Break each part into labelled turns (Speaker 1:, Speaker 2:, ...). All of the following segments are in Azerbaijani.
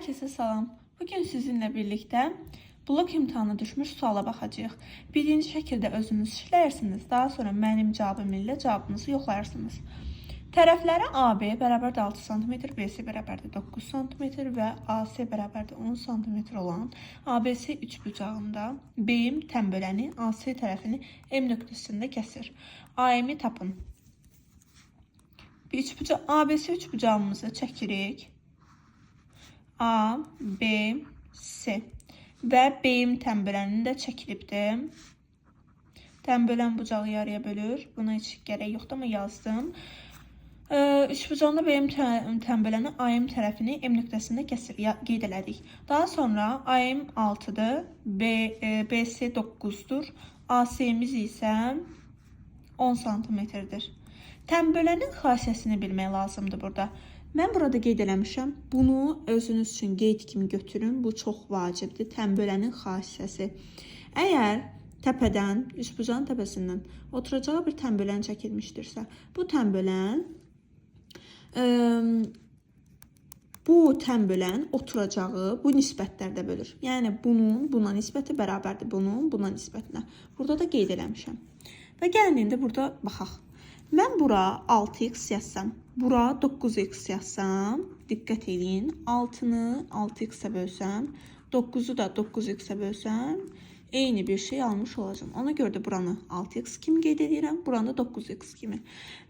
Speaker 1: Herkese salam. Bugün sizinle birlikte blok imtahanı düşmüş suala baxacağıq. Birinci şəkildə özünüz işləyirsiniz. Daha sonra mənim cavabım ilə cavabınızı yoxlayarsınız. Tərəfləri AB bərabərdir 6 cm, BC bərabərdir 9 cm və AC bərabərdir 10 cm olan ABC üçbucağında BM tənböləni AC tərəfini M nöqtəsində kəsir. AM-i tapın. ABC üçbucağımızı çəkirik. A, B, C və B-im tənbölənini də çəkilibdir. Tənbölən bucağı yarıya bölür. Buna heç gərək yoxdur, amma yazdım. Üçbucağında B-im tənböləni A-im tərəfini M nöqtəsində kəsir, qeyd elədik. Daha sonra A-im 6-dır, BC 9-dur, AC-miz isə 10 cm-dir. Tənbölənin xassəsini bilmək lazımdır burada. Mən burada qeyd eləmişəm. Bunu özünüz üçün qeyd kimi götürün. Bu çox vacibdir. Tənbölənin xassəsi. Əgər təpədən, üçbucağın təpəsindən oturacağı bir tənbölən çəkilmişdirsə, bu tənbölən oturacağı bu nisbətlərdə bölür. Yəni bunun buna nisbəti bərabərdir bunun buna nisbətinə. Burada da qeyd eləmişəm. Və gəlin indi burada baxaq. Mən bura 6x yazsam, bura 9x yazsam, diqqət edin, 6-nı 6x-ə bölsəm, 9-u da 9x-ə bölsəm, eyni bir şey almış olacağım. Ona görə də buranı 6x kimi qeyd edirəm, buranı 9x kimi.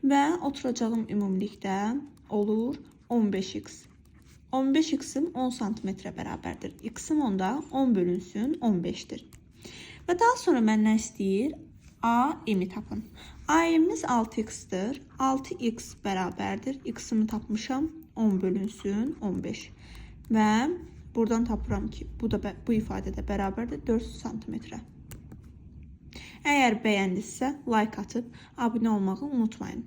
Speaker 1: Və oturacağım ümumilikdə olur 15x. 15x-im 10 cm-ə bərabərdir. X-im onda 10 bölünsün 15-dir. Və daha sonra məndən istəyir A-imi tapın. A-imiz 6x-dir. 6x bərabərdir. X-imi tapmışam. 10 bölünsün 15. Və buradan tapıram ki, bu ifadə də bərabərdir 4 cm-ə. Əgər bəyəndinizsə, like atıb, abunə olmağı unutmayın.